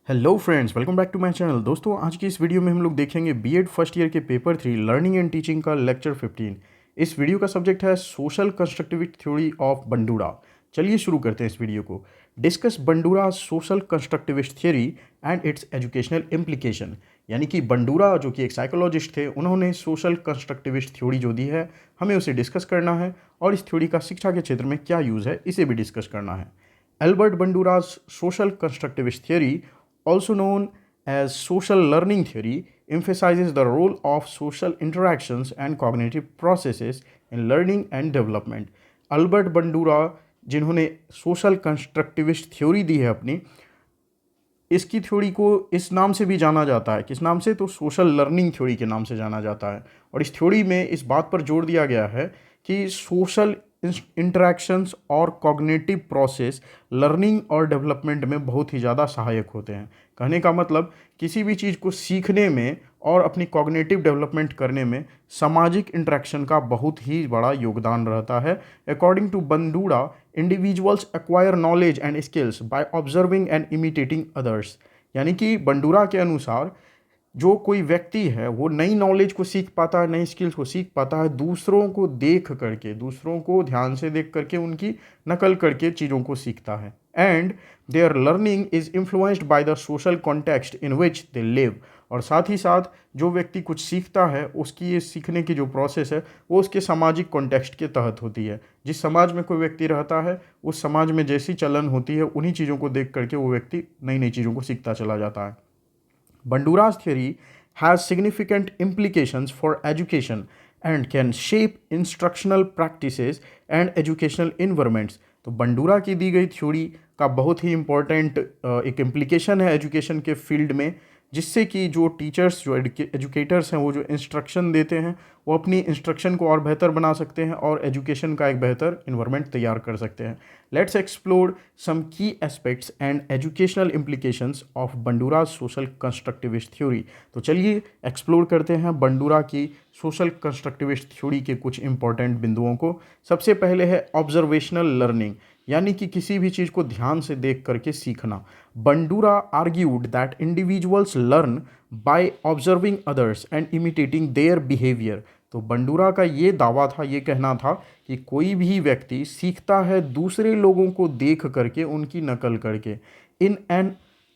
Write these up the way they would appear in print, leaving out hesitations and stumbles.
Hello friends, welcome back to my channel. दोस्तों, आज की इस वीडियो में हम लोग देखेंगे बीएड फर्स्ट ईयर के पेपर 3 लर्निंग एंड टीचिंग का लेक्चर 15। इस वीडियो का सब्जेक्ट है social constructivist theory of Bandura. चलिए शुरू करते हैं इस वीडियो को। Discuss Bandura social constructivist theory and its educational implication. यानी कि बंडूरा जो कि एक साइकोलॉजिस्ट थे, उन्होंने सोशल कंस्ट्रक्टिविस्ट थ्योरी जो दी है, हमें उसे डिस्कस करना है और इस थ्योरी का शिक्षा के क्षेत्र में क्या यूज़ है इसे भी डिस्कस करना है। Albert Bandura's social constructivist theory, also known as social learning theory, emphasizes the role of social interactions and cognitive processes in learning and development. Albert Bandura, जिन्होंने सोशल कंस्ट्रक्टिविस्ट थ्योरी दी है अपनी, इसकी theory को इस नाम से भी जाना जाता है। किस नाम से? तो सोशल लर्निंग थ्योरी के नाम से जाना जाता है। और इस थ्योरी में इस बात पर जोर दिया गया है कि सोशल इंटरेक्शंस और कॉग्निटिव प्रोसेस लर्निंग और डेवलपमेंट में बहुत ही ज़्यादा सहायक होते हैं। कहने का मतलब, किसी भी चीज़ को सीखने में और अपनी कॉग्निटिव डेवलपमेंट करने में सामाजिक इंटरेक्शन का बहुत ही बड़ा योगदान रहता है। According to Bandura, individuals acquire knowledge and skills by observing and imitating others. यानी कि बंडूरा के अनुसार जो कोई व्यक्ति है वो नई नॉलेज को सीख पाता है, नई स्किल्स को सीख पाता है दूसरों को देख करके, दूसरों को ध्यान से देख करके, उनकी नकल करके चीज़ों को सीखता है। And there learning is influenced by the social context in which they live. और साथ ही साथ जो व्यक्ति कुछ सीखता है, उसकी ये सीखने की जो प्रोसेस है वो उसके सामाजिक कॉन्टेक्स्ट के तहत होती है। जिस समाज में कोई व्यक्ति रहता है, उस समाज में जैसी चलन होती है, उन्हीं चीज़ों को देख करके वो व्यक्ति नई नई चीज़ों को सीखता चला जाता है। Bandura's theory has significant implications for education and can shape instructional practices and educational environments. तो बंडूरा की दी गई थ्योरी का बहुत ही इम्पोर्टेंट एक इम्प्लीकेशन है एजुकेशन के फील्ड में, जिससे कि जो टीचर्स, जो एजुकेटर्स हैं, वो जो इंस्ट्रक्शन देते हैं, वो अपनी इंस्ट्रक्शन को और बेहतर बना सकते हैं और एजुकेशन का एक बेहतर इन्वायरमेंट तैयार कर सकते हैं। लेट्स एक्सप्लोर सम की aspects and educational implications of Bandura social constructivist theory. तो चलिए एक्सप्लोर करते हैं बंडूरा की सोशल कंस्ट्रक्टिविस्ट थ्योरी के कुछ इंपॉर्टेंट बिंदुओं को। सबसे पहले है ऑब्जर्वेशनल लर्निंग, यानी कि किसी भी चीज़ को ध्यान से देख करके सीखना। Bandura argued that individuals learn by observing others and imitating their behaviour. तो बंडूरा का ये दावा था, ये कहना था कि कोई भी व्यक्ति सीखता है दूसरे लोगों को देख करके, उनकी नकल करके। In an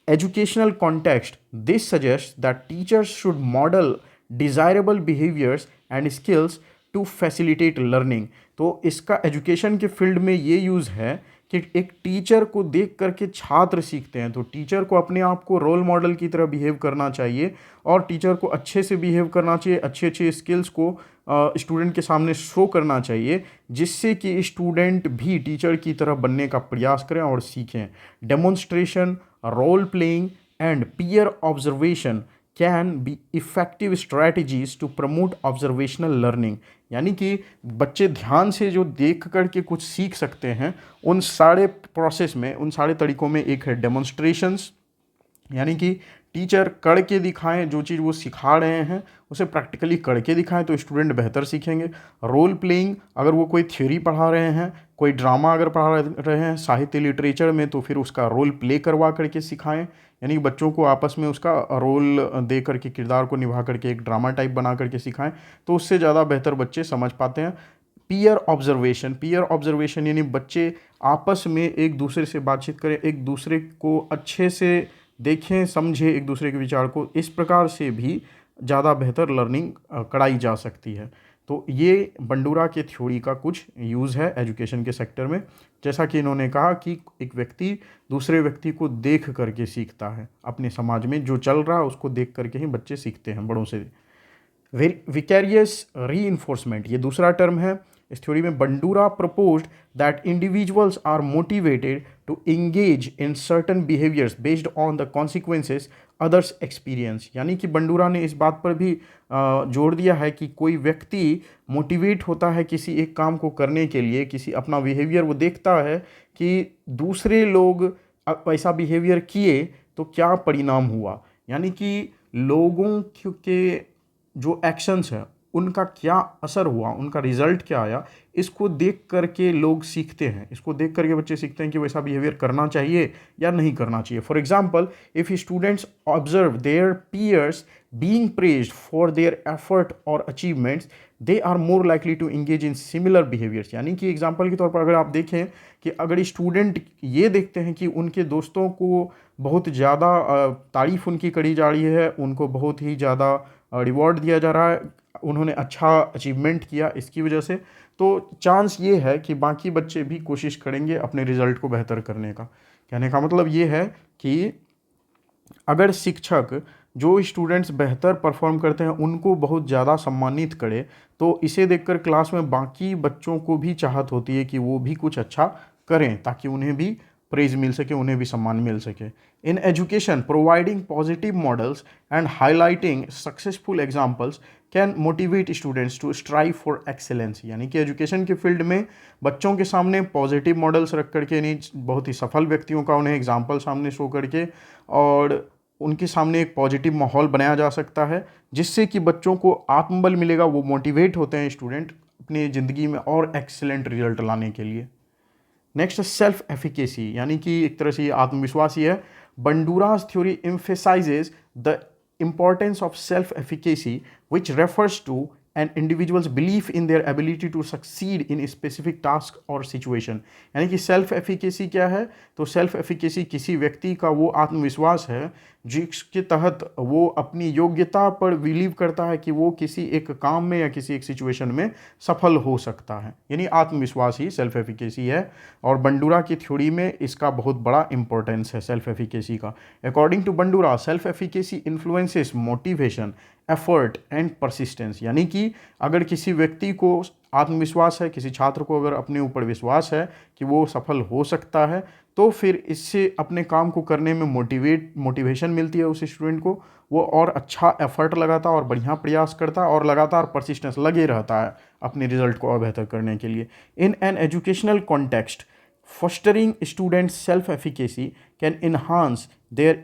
educational context, this suggests that teachers should model desirable behaviors and skills to facilitate learning. तो इसका एजुकेशन के फील्ड में ये यूज़ है कि एक टीचर को देख करके छात्र सीखते हैं। तो टीचर को अपने आप को रोल मॉडल की तरह बिहेव करना चाहिए और टीचर को अच्छे से बिहेव करना चाहिए, अच्छे अच्छे स्किल्स को स्टूडेंट के सामने शो करना चाहिए, जिससे कि स्टूडेंट भी टीचर की तरह बनने का प्रयास करें और सीखें। Demonstration, role playing and peer observation can be effective strategies to promote observational learning. यानी कि बच्चे ध्यान से जो देख करके कुछ सीख सकते हैं, उन सारे प्रोसेस में, उन सारे तरीकों में एक है डेमोन्स्ट्रेशंस, यानी कि टीचर करके दिखाएं, जो चीज़ वो सिखा रहे हैं उसे प्रैक्टिकली करके दिखाएं तो स्टूडेंट बेहतर सीखेंगे। रोल प्लेइंग, अगर वो कोई थ्योरी पढ़ा रहे हैं, कोई ड्रामा अगर पढ़ा रहे हैं साहित्य लिटरेचर में, तो फिर उसका रोल प्ले करवा करके सिखाएं। यानी कि बच्चों को आपस में उसका रोल दे करके, किरदार को निभा करके एक ड्रामा टाइप बना करके सिखाएं, तो उससे ज़्यादा बेहतर बच्चे समझ पाते हैं। पीयर ऑब्जर्वेशन, पीयर ऑब्जर्वेशन यानी बच्चे आपस में एक दूसरे से बातचीत करें, एक दूसरे को अच्छे से देखें, समझें एक दूसरे के विचार को, इस प्रकार से भी ज़्यादा बेहतर लर्निंग कराई जा सकती है। तो ये बंडूरा के थ्योरी का कुछ यूज़ है एजुकेशन के सेक्टर में। जैसा कि इन्होंने कहा कि एक व्यक्ति दूसरे व्यक्ति को देख करके सीखता है, अपने समाज में जो चल रहा है उसको देख करके ही बच्चे सीखते हैं बड़ों से। विकैरियस रीइंफोर्समेंट, ये दूसरा टर्म है इस थ्योरी में। Bandura proposed that individuals are motivated to engage in certain behaviours based on the consequences others experience. यानी कि बंडूरा ने इस बात पर भी जोर दिया है कि कोई व्यक्ति मोटिवेट होता है किसी एक काम को करने के लिए, किसी अपना बिहेवियर वो देखता है कि दूसरे लोग ऐसा बिहेवियर किए तो क्या परिणाम हुआ। यानी कि लोगों के जो एक्शंस हैं उनका क्या असर हुआ, उनका रिजल्ट क्या आया, इसको देख करके लोग सीखते हैं। इसको देख करके बच्चे सीखते हैं कि वैसा बिहेवियर करना चाहिए या नहीं करना चाहिए। For example, if students observe their peers being praised for their effort or achievements, they are more likely to engage in similar behaviors। यानी कि एग्जाम्पल के तौर पर अगर आप देखें कि अगर स्टूडेंट ये देखते हैं कि उनके दोस्तों को बहुत ज़्यादा तारीफ उनकी करी जा रही है, उनको बहुत ही ज़्यादा रिवॉर्ड दिया जा रहा है, उन्होंने अच्छा अचीवमेंट किया इसकी वजह से, तो चांस ये है कि बाकी बच्चे भी कोशिश करेंगे अपने रिजल्ट को बेहतर करने का। कहने का मतलब ये है कि अगर शिक्षक जो स्टूडेंट्स बेहतर परफॉर्म करते हैं उनको बहुत ज़्यादा सम्मानित करे, तो इसे देखकर क्लास में बाकी बच्चों को भी चाहत होती है कि वो भी कुछ अच्छा करें ताकि उन्हें भी प्रेज मिल सके, उन्हें भी सम्मान मिल सके। In education, providing positive models and highlighting successful examples can motivate students to strive for excellence. यानी कि एजुकेशन के फील्ड में बच्चों के सामने पॉजिटिव मॉडल्स रख करके, यानी बहुत ही सफल व्यक्तियों का उन्हें एग्जाम्पल सामने शो करके और उनके सामने एक पॉजिटिव माहौल बनाया जा सकता है, जिससे कि बच्चों को आत्मबल मिलेगा, वो मोटिवेट होते हैं स्टूडेंट अपनी ज़िंदगी में और एक्सीलेंट रिजल्ट लाने के लिए। नेक्स्ट है सेल्फ एफिकेसी, यानी कि एक तरह से ये आत्मविश्वास ही है। Bandura's theory emphasises the importance of self-efficacy, which refers to an individual's belief in their ability to succeed in a specific task or situation। यानी कि सेल्फ एफिकेसी क्या है? तो सेल्फ एफिकेसी किसी व्यक्ति का वो आत्मविश्वास है जिसके तहत वो अपनी योग्यता पर बिलीव करता है कि वो किसी एक काम में या किसी एक सिचुएशन में सफल हो सकता है, यानी आत्मविश्वास ही सेल्फ एफिकेसी है। और बंडूरा की थ्योरी में इसका बहुत बड़ा इंपॉर्टेंस है सेल्फ एफिकेसी का। According to Bandura, self efficacy influences motivation, effort and persistence. यानी कि अगर किसी व्यक्ति को आत्मविश्वास है, किसी छात्र को अगर अपने ऊपर विश्वास है कि वो सफल हो सकता है, तो फिर इससे अपने काम को करने में मोटिवेशन मिलती है उस स्टूडेंट को, वो और अच्छा एफर्ट लगाता है और बढ़िया प्रयास करता है और लगातार परसिस्टेंस लगे रहता है अपने रिजल्ट को और बेहतर करने के लिए। In an educational context, fostering students' self-efficacy can enhance their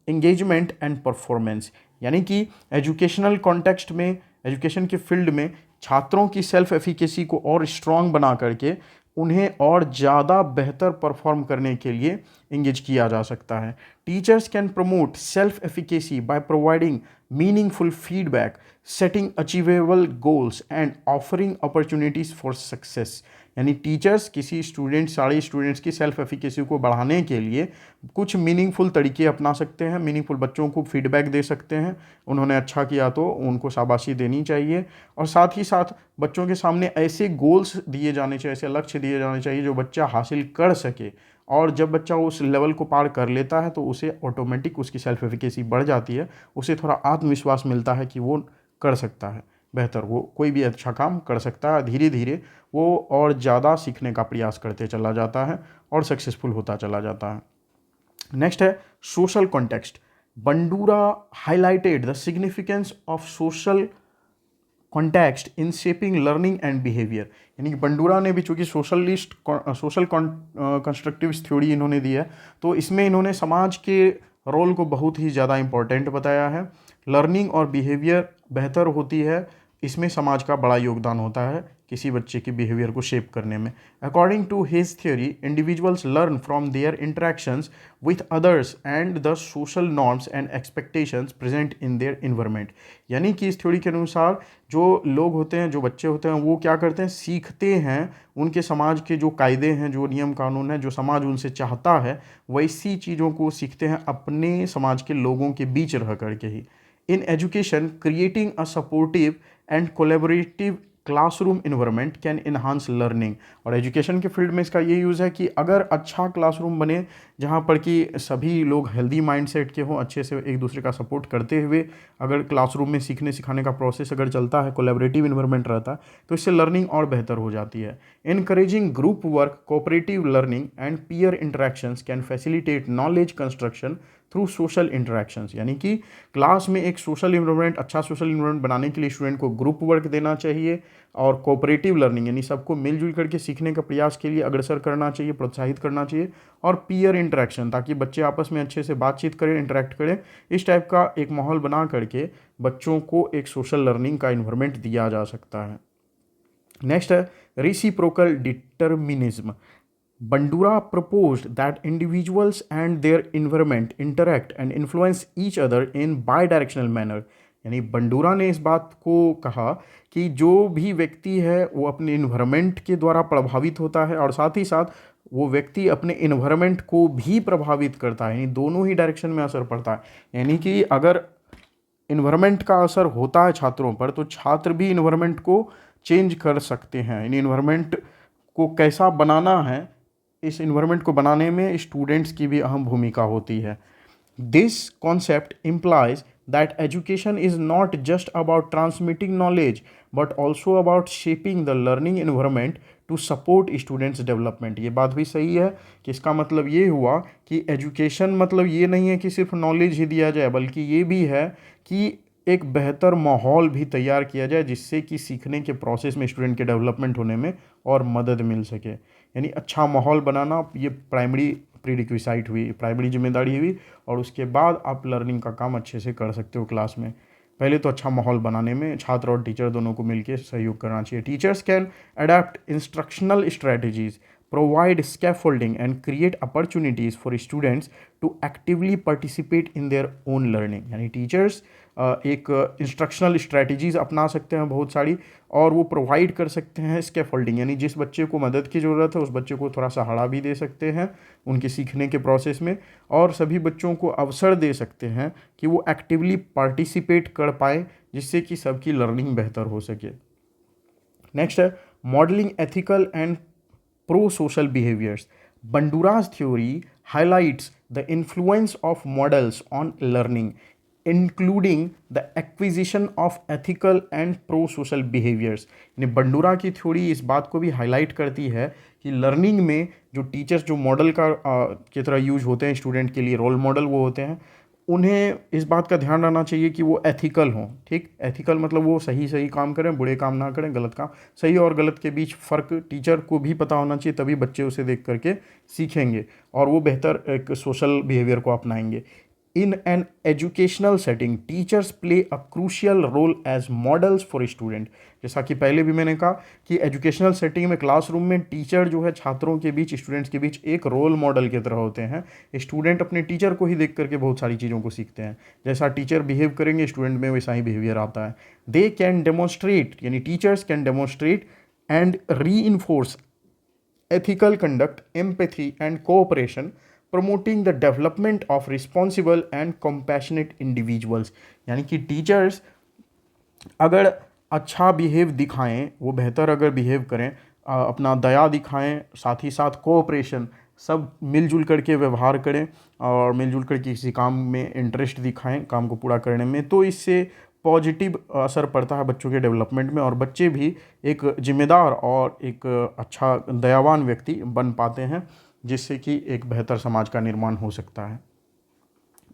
engagement and performance। यानी कि एजुकेशनल कॉन्टेक्स्ट में, एजुकेशन के फील्ड में छात्रों की सेल्फ एफिकेसी को और स्ट्रॉन्ग बना करके उन्हें और ज़्यादा बेहतर परफॉर्म करने के लिए इंगेज किया जा सकता है। Teachers can promote self efficacy by providing meaningful feedback, setting achievable goals and offering opportunities for success. यानी टीचर्स किसी सारे स्टूडेंट्स की सेल्फ एफिकेसी को बढ़ाने के लिए कुछ मीनिंगफुल तरीके अपना सकते हैं, मीनिंगफुल बच्चों को फीडबैक दे सकते हैं, उन्होंने अच्छा किया तो उनको शाबाशी देनी चाहिए, और साथ ही साथ बच्चों के सामने ऐसे गोल्स दिए जाने चाहिए, ऐसे लक्ष्य दिए जाने चाहिए जो बच्चा हासिल कर सके। और जब बच्चा उस लेवल को पार कर लेता है तो उसे ऑटोमेटिक उसकी सेल्फ एफिकेसी बढ़ जाती है, उसे थोड़ा आत्मविश्वास मिलता है कि वो कर सकता है बेहतर, वो कोई भी अच्छा काम कर सकता है। धीरे धीरे वो और ज़्यादा सीखने का प्रयास करते चला जाता है और सक्सेसफुल होता चला जाता है। नेक्स्ट है social context. Bandura highlighted the significance of social context in shaping learning and behaviour. यानी कि बंडूरा ने भी, चूँकि सोशल कंस्ट्रक्टिव थ्योरी इन्होंने दी है, तो इसमें इन्होंने समाज के रोल को बहुत ही ज़्यादा इंपॉर्टेंट बताया है। लर्निंग और बिहेवियर बेहतर होती है, इसमें समाज का बड़ा योगदान होता है किसी बच्चे के बिहेवियर को शेप करने में। According to his theory, individuals learn from their interactions with others and the social norms and expectations present in their environment. यानी कि इस थ्योरी के अनुसार जो लोग होते हैं, जो बच्चे होते हैं, वो क्या करते हैं, सीखते हैं उनके समाज के जो कायदे हैं, जो नियम कानून हैं, जो समाज उनसे चाहता है, वैसी चीज़ों को सीखते हैं अपने समाज के लोगों के बीच रह करके ही। In education, creating a supportive and collaborative classroom environment can enhance learning. और एजुकेशन के फील्ड में इसका ये यूज़ है कि अगर अच्छा क्लासरूम बने जहाँ पर कि सभी लोग हेल्दी माइंडसेट के हों, अच्छे से एक दूसरे का सपोर्ट करते हुए अगर क्लासरूम में सीखने सिखाने का प्रोसेस अगर चलता है, कोलैबोरेटिव इन्वायरमेंट रहता है, तो इससे लर्निंग और बेहतर हो जाती है। Encouraging group work, cooperative learning and peer interactions can facilitate knowledge construction through social interactions, यानी कि क्लास में एक सोशल इन्वायरमेंट, अच्छा सोशल इन्वायरमेंट बनाने के लिए स्टूडेंट को ग्रुप वर्क देना चाहिए और कोऑपरेटिव लर्निंग यानी सबको मिलजुल करके सीखने का प्रयास के लिए अग्रसर करना चाहिए, प्रोत्साहित करना चाहिए। और पीयर इंटरेक्शन, ताकि बच्चे आपस में अच्छे से बातचीत करें, इंटरेक्ट करें, इस टाइप का एक माहौल बना करके बच्चों को एक सोशल लर्निंग का इन्वायरमेंट दिया जा सकता है। नेक्स्ट है reciprocal determinism. Bandura proposed that individuals and their environment interact and influence each other in bidirectional manner। यानी बंडूरा ने इस बात को कहा कि जो भी व्यक्ति है वो अपने इन्वायरमेंट के द्वारा प्रभावित होता है और साथ ही साथ वो व्यक्ति अपने इन्वायरमेंट को भी प्रभावित करता है, यानी दोनों ही डायरेक्शन में असर पड़ता है। यानी कि अगर इन्वायरमेंट का असर होता है छात्रों पर तो छात्र भी इन्वायरमेंट को चेंज कर सकते हैं। यानी इन्वायरमेंट को कैसा बनाना है, इस इन्वायरमेंट को बनाने में स्टूडेंट्स की भी अहम भूमिका होती है। This concept implies that education is not just about transmitting knowledge but also about shaping the learning environment to support students development. ये बात भी सही है कि इसका मतलब ये हुआ कि एजुकेशन मतलब ये नहीं है कि सिर्फ नॉलेज ही दिया जाए, बल्कि ये भी है कि एक बेहतर माहौल भी तैयार किया जाए जिससे कि सीखने के प्रोसेस में स्टूडेंट के डेवलपमेंट होने में और मदद मिल सके। यानी अच्छा माहौल बनाना ये प्राइमरी प्रीरिक्विसाइट हुई, प्राइमरी जिम्मेदारी हुई, और उसके बाद आप लर्निंग का काम अच्छे से कर सकते हो क्लास में। पहले तो अच्छा माहौल बनाने में छात्र और टीचर दोनों को मिलकर सहयोग करना चाहिए। Teachers can adapt instructional strategies, provide scaffolding and create opportunities for students to actively participate in their own learning। यानी टीचर्स एक इंस्ट्रक्शनल स्ट्रेटजीज अपना सकते हैं बहुत सारी, और वो प्रोवाइड कर सकते हैं स्कैफोल्डिंग, यानी जिस बच्चे को मदद की ज़रूरत है उस बच्चे को थोड़ा सहारा भी दे सकते हैं उनके सीखने के प्रोसेस में, और सभी बच्चों को अवसर दे सकते हैं कि वो एक्टिवली पार्टिसिपेट कर पाए जिससे कि सबकी लर्निंग बेहतर हो सके। नेक्स्ट है modelling ethical and pro-social behaviors। Bandura's theory highlights the influence of models on learning, including the acquisition of ethical and pro-social behaviors। यानी बंडूरा की थ्योरी इस बात को भी हाईलाइट करती है कि लर्निंग में जो टीचर्स जो मॉडल का की तरह यूज होते हैं स्टूडेंट के लिए, रोल मॉडल वो होते हैं, उन्हें इस बात का ध्यान रखना चाहिए कि वो एथिकल हों। ठीक, एथिकल मतलब वो सही सही काम करें, बुरे काम ना करें, गलत काम। सही और गलत के बीच फ़र्क टीचर को भी पता होना चाहिए, तभी बच्चे उसे देख करके सीखेंगे और वो बेहतर एक सोशल बिहेवियर को अपनाएंगे। In an educational setting, teachers play a crucial role as models for student। जैसा कि पहले भी मैंने कहा कि एजुकेशनल सेटिंग में क्लासरूम में टीचर जो है छात्रों के बीच, स्टूडेंट्स के बीच एक रोल मॉडल की तरह होते हैं। स्टूडेंट अपने टीचर को ही देख करके बहुत सारी चीज़ों को सीखते हैं। जैसा टीचर बिहेव करेंगे स्टूडेंट में वैसा ही बिहेवियर आता है। दे कैन डेमोन्स्ट्रेट, यानी teachers can demonstrate and re enforce ethical conduct, empathy and cooperation, promoting the development of responsible and compassionate individuals। यानी कि टीचर्स अगर अच्छा बिहेव दिखाएं, वो बेहतर अगर बिहेव करें, अपना दया दिखाएं, साथ ही साथ कोऑपरेशन, सब मिलजुल करके व्यवहार करें और मिलजुल कर किसी काम में इंटरेस्ट दिखाएं काम को पूरा करने में, तो इससे पॉजिटिव असर पड़ता है बच्चों के डेवलपमेंट में और बच्चे भी एक जिम्मेदार और एक अच्छा दयावान व्यक्ति बन पाते हैं, जिससे कि एक बेहतर समाज का निर्माण हो सकता है।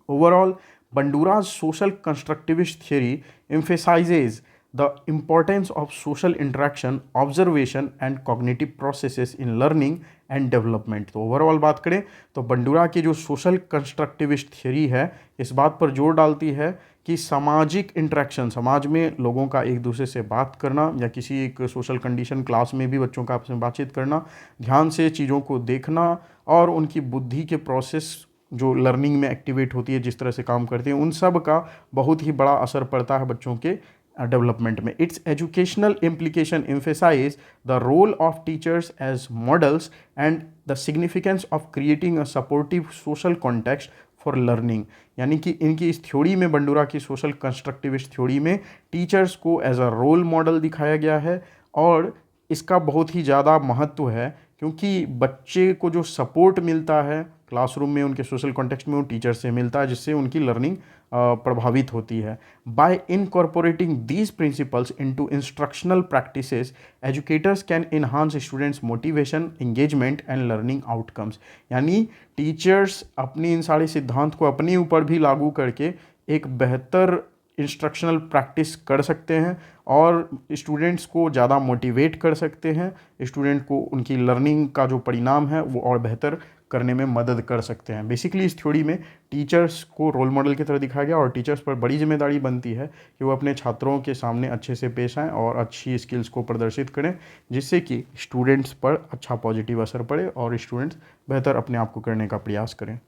Overall Bandura's social constructivist theory emphasizes the importance of social interaction, observation and cognitive processes in learning and development। तो ओवरऑल बात करें तो बंडूरा की जो सोशल कंस्ट्रक्टिविस्ट थ्योरी है इस बात पर जोर डालती है कि सामाजिक इंटरेक्शन, समाज में लोगों का एक दूसरे से बात करना या किसी एक सोशल कंडीशन क्लास में भी बच्चों का आपस में बातचीत करना, ध्यान से चीज़ों को देखना और उनकी बुद्धि के प्रोसेस जो लर्निंग में एक्टिवेट होती है, जिस तरह से काम करती है, उन सब का बहुत ही बड़ा असर पड़ता है बच्चों के डेवलपमेंट में। Its educational implication emphasize the role of teachers as models and the significance of creating a supportive social context for learning. यानी कि इनकी इस थ्योरी में, बंडूरा की सोशल कंस्ट्रक्टिविस्ट थ्योरी में, टीचर्स को एज अ रोल मॉडल दिखाया गया है और इसका बहुत ही ज़्यादा महत्व है क्योंकि बच्चे को जो सपोर्ट मिलता है क्लासरूम में, उनके सोशल कॉन्टेक्स्ट में, वो टीचर से मिलता है, जिससे उनकी लर्निंग प्रभावित होती है। Bye incorporating these principles into instructional practices, educators can enhance students motivation, engagement and learning outcomes. यानी टीचर्स अपनी इन सारे सिद्धांत को अपने ऊपर भी लागू करके एक बेहतर इंस्ट्रक्शनल प्रैक्टिस कर सकते हैं और स्टूडेंट्स को ज़्यादा मोटिवेट कर सकते हैं, स्टूडेंट को उनकी लर्निंग का जो परिणाम है वो और बेहतर करने में मदद कर सकते हैं। बेसिकली इस थ्योरी में टीचर्स को रोल मॉडल की तरह दिखाया गया और टीचर्स पर बड़ी जिम्मेदारी बनती है कि वो अपने छात्रों के सामने अच्छे से पेश आएँ और अच्छी स्किल्स को प्रदर्शित करें, जिससे कि स्टूडेंट्स पर अच्छा पॉजिटिव असर पड़े और स्टूडेंट्स बेहतर अपने आप को करने का प्रयास करें।